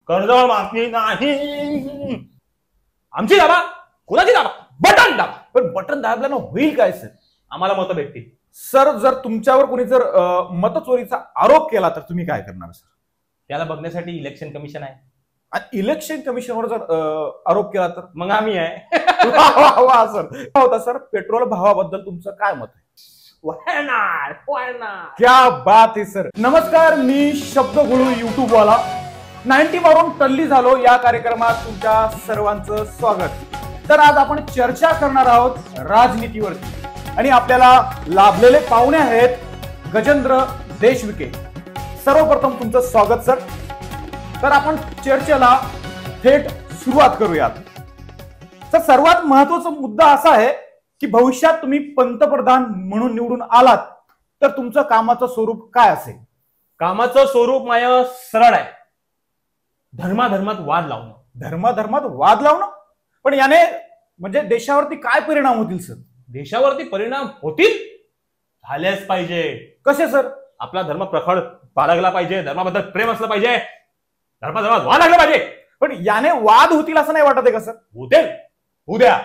कर्ज माफी नाही. आमची दाबा, कुणाची दाबा? बटन दाबा. पण बटन दाबल्यानं होईल काय सर? आम्हाला मतं भेटतील. सर जर तुमच्यावर कोणी जर मतचोरीचा आरोप केला तर तुम्ही काय करणार सर? त्याला बघण्यासाठी इलेक्शन कमिशन आहे. आणि इलेक्शन कमिशनवर जर आरोप केला तर मग आम्ही आहे. वा सर. काय होता सर, पेट्रोल भावाबद्दल तुमचं काय मत आहे? क्या बात आहे सर. नमस्कार, मी शब्दगुळू युट्यूब वाला 90 वरून टल्ली झालो या कार्यक्रमात तुमच्या सर्वांचं स्वागत. तर आज आपण चर्चा करणार आहोत राजनीतीवरती आणि आपल्याला लाभलेले पाहुणे आहेत गजेंद्र देशविके. सर्वप्रथम तुमचं स्वागत सर. तर आपण चर्चेला थेट सुरुवात करूयात. तर सर्वात महत्वाचा मुद्दा असा आहे की भविष्यात तुम्ही पंतप्रधान म्हणून निवडून आलात तर तुमचं कामाचं स्वरूप काय असेल? कामाचं स्वरूप माझं सरळ आहे. धर्माधर्मात वाद लावणं. धर्माधर्मात वाद लावणं? पण याने म्हणजे देशावरती काय परिणाम होतील सर? देशावरती परिणाम होतील, झालेच पाहिजे. कसे सर? आपला धर्म प्रखर बाळगला पाहिजे, धर्माबद्दल प्रेम असलं पाहिजे, धर्माधर्मात वाद लागला पाहिजे. पण याने वाद होतील असं नाही वाटत आहे का सर? होतील, उद्या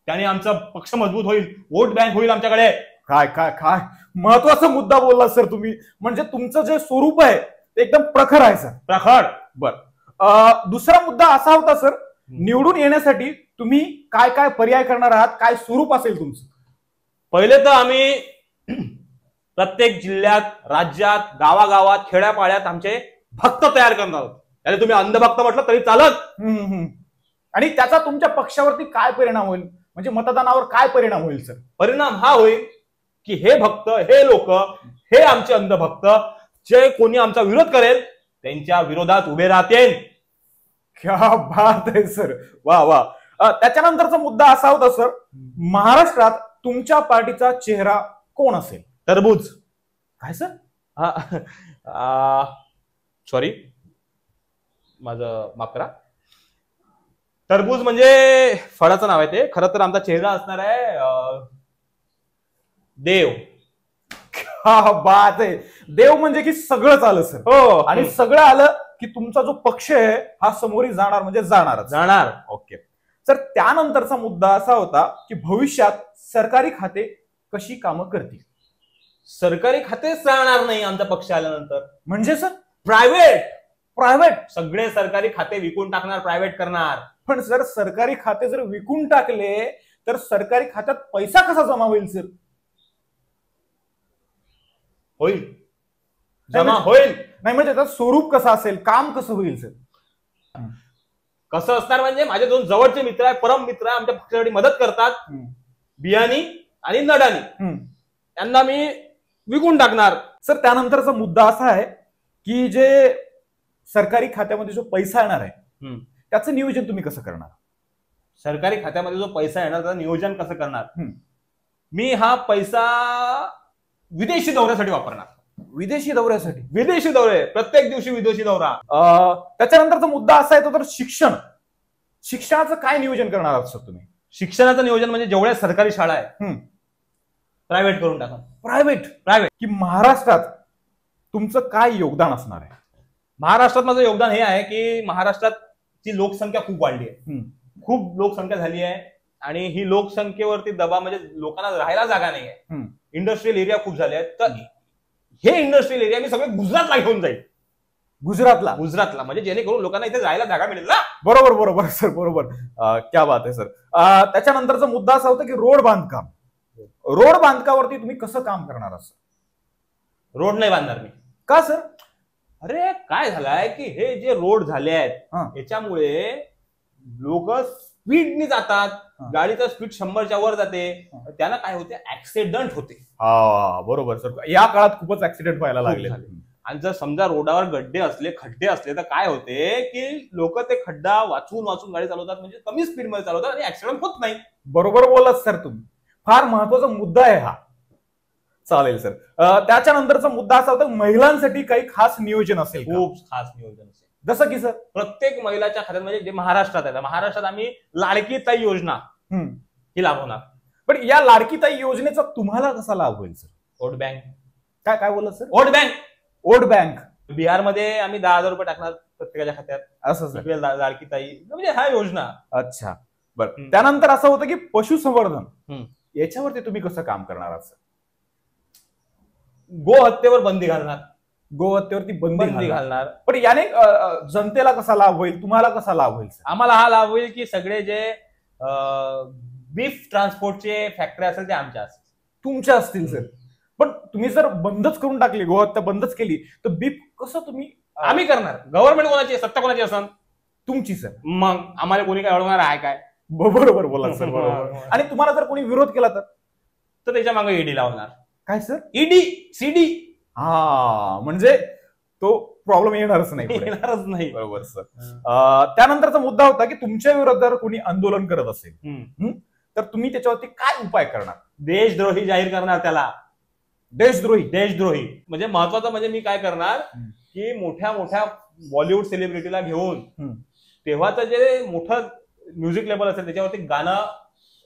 त्याने आमचा पक्ष मजबूत होईल, वोट बँक होईल आमच्याकडे. काय काय काय महत्वाचा मुद्दा बोलला सर तुम्ही. म्हणजे तुमचं जे स्वरूप आहे ते एकदम प्रखर आहे सर. प्रखर. बर. दुसरा मुद्दा असा होता सर, निवडून येण्यासाठी तुम्ही काय काय पर्याय करणार आहात, काय स्वरूप असेल तुमचं? पहिले तर आम्ही प्रत्येक जिल्ह्यात, राज्यात, गावागावात, खेड्यापाड्यात आमचे भक्त तयार करणार आहोत. त्याने तुम्ही अंधभक्त म्हटलं तरी चालत. आणि त्याचा तुमच्या पक्षावरती काय परिणाम होईल, म्हणजे मतदानावर काय परिणाम होईल सर? परिणाम हा होईल की हे भक्त, हे लोक, हे आमचे अंधभक्त जे कोणी आमचा विरोध करेल त्यांच्या विरोधात उभे राहतील. क्या बात आहे सर. वा वा. त्याच्यानंतरचा मुद्दा असा होता सर, महाराष्ट्रात तुमच्या पार्टीचा चेहरा कोण असेल? टरबूज. काय सर? सॉरी, माझं माफ करा. टरबूज म्हणजे फळाचं नाव आहे ते. खरं तर आमचा चेहरा असणार आहे देव. क्या बात आहे. देव म्हणजे की सगळंच आलं सर. हो. आणि सगळं आलं की तुमचा जो पक्ष आहे हा समोरी जाणार, म्हणजे जाणार. Okay sir. त्यानंतरचा मुद्दा असा होता की भविष्यात सरकारी खाते कशी कामं करतील? सरकारी खातेच राहणार नाही आमचा पक्ष आल्यानंतर. म्हणजे सर प्रायव्हेट सगळे सरकारी खाते विकून टाकणार, प्रायव्हेट करणार. पण सर सरकारी खाते जर विकून टाकले तर सरकारी खात्यात पैसा कसा जमा होईल सर? होईल, जमा होईल. नाही म्हणजे त्याचं स्वरूप कसं असेल, काम कसं होईल सर? कसं असणार म्हणजे माझे दोन जवळचे मित्र आहे, परम मित्र आहे, आमच्या पक्षासाठी मदत करतात, बियाणी आणि नडानी. त्यांना मी विकून टाकणार. सर त्यानंतरचा मुद्दा असा आहे की जे सरकारी खात्यामध्ये जो पैसा येणार आहे त्याचं नियोजन तुम्ही कसं करणार? सरकारी खात्यामध्ये जो पैसा येणार त्याचं नियोजन कसं करणार? मी हा पैसा विदेशी दौऱ्यासाठी वापरणार. विदेशी दौऱ्यासाठी? विदेशी दौरे, प्रत्येक दिवशी विदेशी दौरा. त्याच्यानंतरचा मुद्दा असा येतो तर शिक्षणाचं काय नियोजन करणार आहात सर तुम्ही? शिक्षणाचं नियोजन म्हणजे जेवढ्या सरकारी शाळा आहे प्रायव्हेट करून टाका. प्रायव्हेट की महाराष्ट्रात तुमचं काय योगदान असणार आहे? महाराष्ट्रात माझं योगदान हे आहे की महाराष्ट्राची लोकसंख्या खूप वाढली आहे. खूप लोकसंख्या झाली आहे आणि ही लोकसंख्येवरती दबाव म्हणजे लोकांना राहायला जागा नाही आहे. इंडस्ट्रियल एरिया खूप झाले आहेत. तर हे इंडस्ट्रियल एरिया मी सगळे गुजरातला घेऊन जाईल. गुजरातला म्हणजे जेणेकरून लोकांना इथे जायला जागा मिळेल ना. बरोबर सर, बरोबर. क्या बात आहे सर. त्याच्यानंतरचा मुद्दा असा होता की रोड बांधकामावरती तुम्ही कसं काम करणार असं? रोड नाही बांधणार मी. का सर? अरे काय झालंय की हे जे रोड झाले आहेत याच्यामुळे लोक स्पीडने जातात, गाडीचं स्पीड 100च्या वर जाते, त्यांना काय होते, ऍक्सिडेंट होते. बरोबर सर. या काळात खूपच ऍक्सिडेंट व्हायला लागले. आणि जर समजा रोडावर खड्डे असले तर काय होते की लोक ते खड्डा वाचून गाडी चालवतात, म्हणजे कमी स्पीड मध्ये चालवतात आणि ऍक्सिडेंट होत नाही. बरोबर बोललात सर तुम्ही. फार महत्वाचा मुद्दा आहे हा. चालेल सर. त्याच्यानंतरचा मुद्दा असा होता महिलांसाठी काही खास नियोजन असेल? खूप खास नियोजन असेल. जसं की सर? प्रत्येक महिलाच्या खात्यात म्हणजे जे महाराष्ट्रात आहे, महाराष्ट्रात आम्ही लाडकी ताई योजना ही लाभवणार. पण या लाडकी ताई योजनेचा तुम्हाला कसा लाभ होईल सर? Vote bank. काय बोलला सर? Vote bank. बिहारमध्ये आम्ही 10,000 रुपये टाकणार प्रत्येकाच्या खात्यात, असं सर. लाडकी ताई म्हणजे हा योजना. अच्छा, बरं. त्यानंतर असं होतं की पशुसंवर्धन याच्यावरती तुम्ही कसं काम करणार आहात सर? गोहत्येवर बंदी घालणार. गोहत्येवरती बंदी घालणार. पण याने जनतेला कसा लाभ होईल, तुम्हाला कसा लाभ होईल सर? आम्हाला हा लाभ होईल की सगळे जे बीफ ट्रान्सपोर्टचे फॅक्टरी असेल ते आमच्या असतील. तुमच्या असतील सर. पण तुम्ही जर बंदच करून टाकली, गोहत्या बंदच केली, तर बीफ कसं तुम्ही? आम्ही करणार. गव्हर्नमेंट कोणाची, सत्ता कोणाची असणार? तुमची सर. मग आम्हाला कोणी काय अडवणार आहे काय? बरोबर बोला सर, बरोबर. आणि तुम्हाला जर कोणी विरोध केला तर त्याच्या मागे ईडी लावणार. काय सर? ED, CD. हा, म्हणजे तो प्रॉब्लेम येणारच नाही. येणारच नाही. बरोबर सर. त्यानंतरचा मुद्दा होता की तुमच्या विरोधात कोणी आंदोलन करत असेल तर तुम्ही त्याच्यावरती काय उपाय करणार? देशद्रोही जाहीर करणार त्याला. देशद्रोही म्हणजे महत्वाचं म्हणजे मी काय करणार की मोठ्या मोठ्या बॉलिवूड सेलिब्रिटीला घेऊन तेव्हाचं जे मोठं म्युझिक लेबल असेल त्याच्यावरती गाणं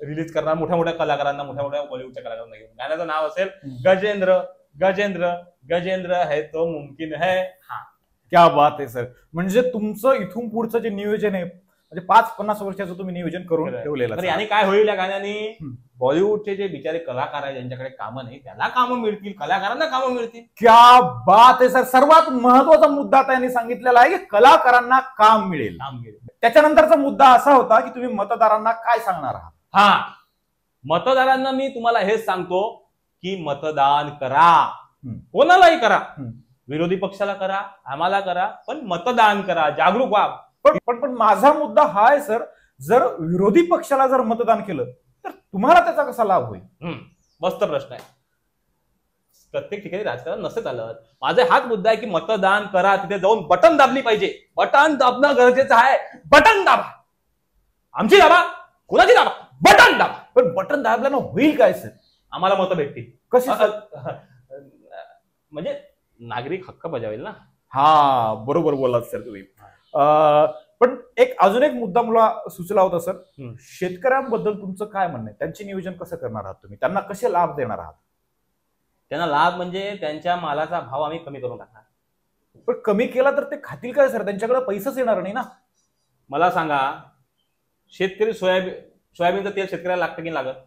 रिलीज करणार, मोठ्या मोठ्या कलाकारांना, मोठ्या मोठ्या बॉलिवूडच्या कलाकारांना घेऊन. गाण्याचं नाव असेल गजेंद्र गजेंद्र गजेंद्र है तो मुमकिन है. हा, क्या बात आहे सर. म्हणजे तुमचं इथून पुढचं जे नियोजन आहे म्हणजे 5-50 वर्षाचं तुम्ही नियोजन करून ठेवलेलं. तर याने काय होईल, या गाण्याने बॉलिवूडचे जे बिचारे कलाकार आहेत ज्यांच्याकडे कामं नाही त्याला कामं मिळतील, कलाकारांना कामं मिळतील. क्या बात आहे सर. सर्वात महत्वाचा मुद्दा त्यांनी सांगितलेला आहे की कलाकारांना काम मिळेल. त्याच्यानंतरचा मुद्दा असा होता की तुम्ही मतदारांना काय सांगणार आहात? हा, मतदारांना मी तुम्हाला हेच सांगतो की मतदान करा, कोणालाही करा, विरोधी पक्षाला करा, आम्हाला करा, पण मतदान करा, जागरूक व्हा. पण माझा मुद्दा हा आहे सर, जर विरोधी पक्षाला जर मतदान केलं तर तुम्हाला त्याचा कसा लाभ होईल? मस्त प्रश्न आहे. प्रत्येक ठिकाणी राजकारण नसते चालत. माझा हाच मुद्दा आहे की मतदान करा, तिथे जाऊन बटन दाबली पाहिजे. बटन दाबणं गरजेचं आहे. बटन दाबा, आमची दाबा, कुणाची दाबा, बटन दाबा. पण बटन दाबल्यानं होईल काय सर? आम्हाला मतं भेटतील. कशी? म्हणजे नागरिक हक्क बजावेल ना. हा, बरोबर बोलात सर तुम्ही. पण अजून एक मुद्दा मला सुचला होता सर. शेतकऱ्यांबद्दल तुमचं काय म्हणणं आहे? त्यांचे नियोजन कसं करणार आहात तुम्ही? त्यांना कसे लाभ देणार आहात? त्यांना लाभ म्हणजे त्यांच्या मालाचा भाव आम्ही कमी करून टाकणार. पण कमी केला तर ते खातील काय सर? त्यांच्याकडे पैसाच येणार नाही ना. मला सांगा, शेतकरी सोयाबीनचं तेल शेतकऱ्याला लागतं की लागत?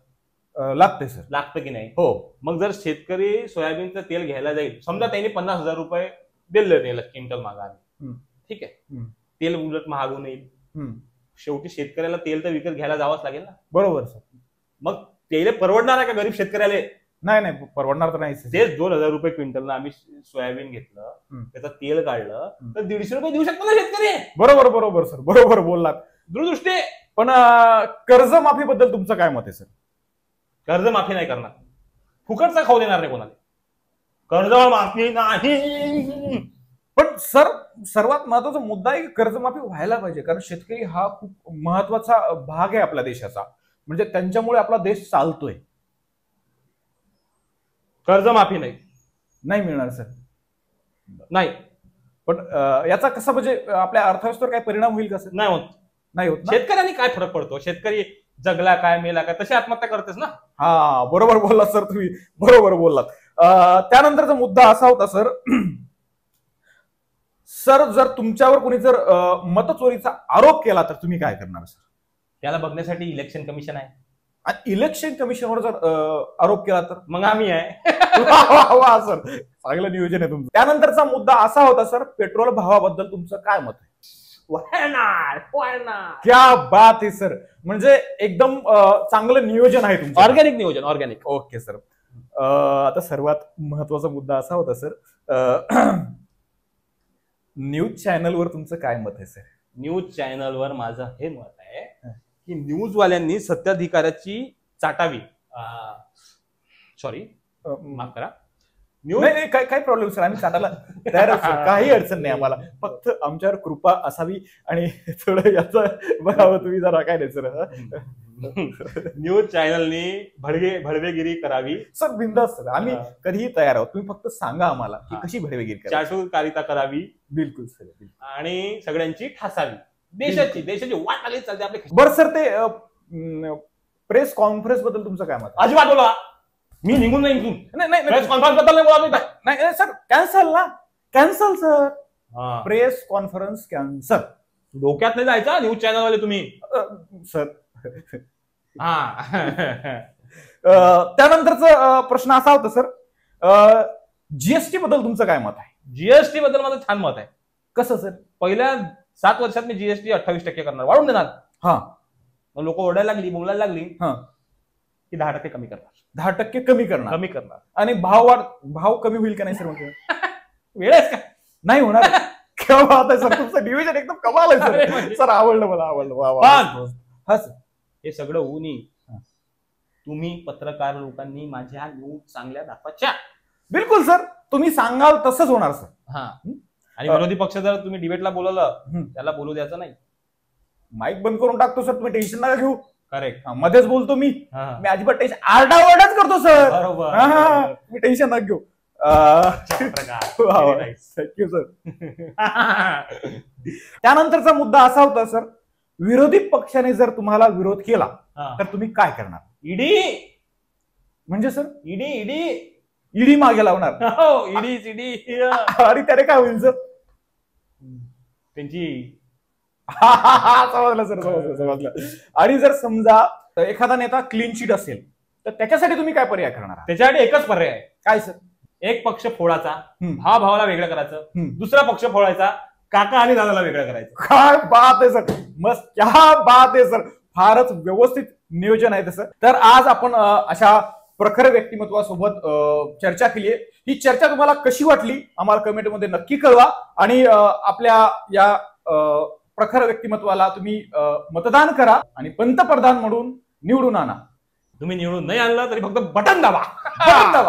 लागते सर. लागतं की नाही? हो. मग जर शेतकरी सोयाबीनचं तेल घ्यायला जाईल, समजा त्यांनी 50,000 रुपये दिले तेल क्विंटल मागाने, ठीक आहे, तेल उलट महाग होऊन येईल. शेवटी शेतकऱ्याला तेल तर विकत घ्यायला जावंच लागेल ना. बरोबर सर. मग तेल परवडणार आहे का गरीब शेतकऱ्याला? नाही, परवडणार तर नाही. तेच 2,000 रुपये क्विंटलला आम्ही सोयाबीन घेतलं, त्याचं तेल काढलं तर 150 रुपये देऊ शकतो ना शेतकरी. बरोबर सर, बरोबर बोललात. दूरदृष्टी. पण कर्जमाफीबद्दल तुमचं काय मत आहे सर? कर्जमाफी नाही करणार, फुकटचा खाऊ देणार नाही कोणाला. कर्जमाफी नाही. पण सर, सर्वात महत्वाचा मुद्दा आहे की कर्जमाफी व्हायला पाहिजे, कारण शेतकरी हा खूप महत्वाचा भाग आहे आपल्या देशाचा. म्हणजे त्यांच्यामुळे आपला देश चालतोय. कर्जमाफी नाही मिळणार सर. नाही. पण याचा कसा म्हणजे आपल्या अर्थव्यवस्थेवर काय परिणाम होईल का सर? नाही होत. शेतकऱ्यांनी काय फरक पडतो? शेतकरी जगला काय, मेला काय, तशी आत्महत्या करतेस ना. हा, बरोबर बोललात सर तुम्ही, बरोबर बोललात. त्यानंतरचा मुद्दा असा होता सर, जर तुमच्यावर कोणी जर मतचोरीचा आरोप केला तर तुम्ही काय करणार सर? त्याला बघण्यासाठी इलेक्शन कमिशन आहे. आणि इलेक्शन कमिशनवर जर आरोप केला तर? मग आम्ही आहे. वा सर, चांगलं नियोजन आहे तुमचं. त्यानंतरचा मुद्दा असा होता सर, पेट्रोल भावाबद्दल तुमचं काय मत आहे? क्या बात आहे सर. म्हणजे एकदम चांगलं नियोजन आहे तुमचं. ऑर्गॅनिक नियोजन, ऑर्गॅनिक. Okay sir. आता सर्वात महत्वाचा मुद्दा असा होता सर, न्यूज चॅनलवर तुमचं काय मत आहे सर? न्यूज चॅनलवर माझं हे मत आहे की न्यूजवाल्यांनी सत्ताधिकाऱ्याची चाटावी. सॉरी, माफ करा. नाही, काही प्रॉब्लेम सर, आम्ही चाटायला तयार असतो, काही अडचण नाही आम्हाला. फक्त आमच्यावर कृपा असावी आणि थोडं याचं बघावं तुम्ही जरा. काय नाही सर. न्यूज चॅनलनी भडवेगिरी करावी. सर बिंदास सर, आम्ही कधीही तयार आहोत. तुम्ही फक्त सांगा आम्हाला की कशी भडवेगिरी करावी. चाटुकारिता करावी. बिलकुल सर. आणि सगळ्यांची ठासावी. देशाची वाट आली चालते आपली. बरं सर, ते प्रेस कॉन्फरन्स बद्दल तुमचं काय मत? अजिबात बोला, मी निघून नाही. नाही प्रेस कॉन्फरन्स बद्दल नाही बोला. नाही सर, कॅन्सल ना. कॅन्सल सर, हा. Press conference cancel. डोक्यात नाही जायचा न्यूज चॅनल वाले तुम्ही. सर हा. त्यानंतरचा प्रश्न असा होता सर, जीएसटी बद्दल तुमचं काय मत आहे? जीएसटी बद्दल माझं छान मत आहे. कसं सर? पहिल्या 7 वर्षात मी जीएसटी 28% करणार, वाढून देणार. हा, मग लोक ओरडायला लागली, बोलायला लागली हा, की 10% कमी करणार. 10% कमी करणार. कमी करणार. आणि भाव कमी होईल का नाही सर? म्हणजे वेळ आहेस का? नाही होणार. केव्हा बात आहे सर, तुमचं डिव्हिजन एकदम कमाल आहे अरे सर. म्हणजे. सर आवडलं, मला आवडलं. वा वा. पण हा सर. हे सगळं होऊनही तुम्ही पत्रकार लोकांनी माझ्या न्यूज चांगल्या दाखवायच्या. बिलकुल सर, तुम्ही सांगाल तसंच होणार सर. हा. आणि विरोधी पक्ष जर तुम्ही डिबेटला बोलवलं त्याला बोलू द्यायचं नाही. माईक बंद करून टाकतो सर, तुम्ही टेन्शन नका घेऊ. करेक्ट. मध्येच बोलतो मी हा. अजिबात टेन्शन, आरडाओरडाच करतो सर. बरोबर. मी टेन्शन नका घेऊ. पत्रकार. Thank you sir. त्यानंतरचा मुद्दा असा होता सर, विरोधी पक्षाने जर तुम्हाला विरोध केला हा. तर तुम्ही काय करणार? ईडी. म्हणजे सर ईडी ईडी मागे लावणार? हो, ईडी. आणि त्याने काय होईल सर? त्यांची समजलं सर, समजलं. आणि जर समजा एखादा नेता क्लीन शीट असेल तर त्याच्यासाठी तुम्ही काय पर्याय करणार आहात? त्याच्यासाठी एकच पर्याय आहे. काय सर? एक पक्ष फोडायचा, हम्म. भावाला वेगळं करायचं. हम्म. दुसरा पक्ष फोडायचा, काका आणि दादाला वेगळं करायचं. काय बात आहे सर, मस्त, क्या बात आहे सर. फारच व्यवस्थित नियोजन आहे तसं. तर आज आपण अशा प्रखर व्यक्तिमत्वासोबत चर्चा केली आहे. ही चर्चा तुम्हाला कशी वाटली आम्हाला कमेंटमध्ये नक्की कळवा. आणि आपल्या या प्रखर व्यक्तिमत्वाला तुम्ही मतदान करा आणि पंतप्रधान म्हणून निवडून आणा. तुम्ही निवडून नाही आणलं तरी फक्त बटन दाबा. बटन दाबा.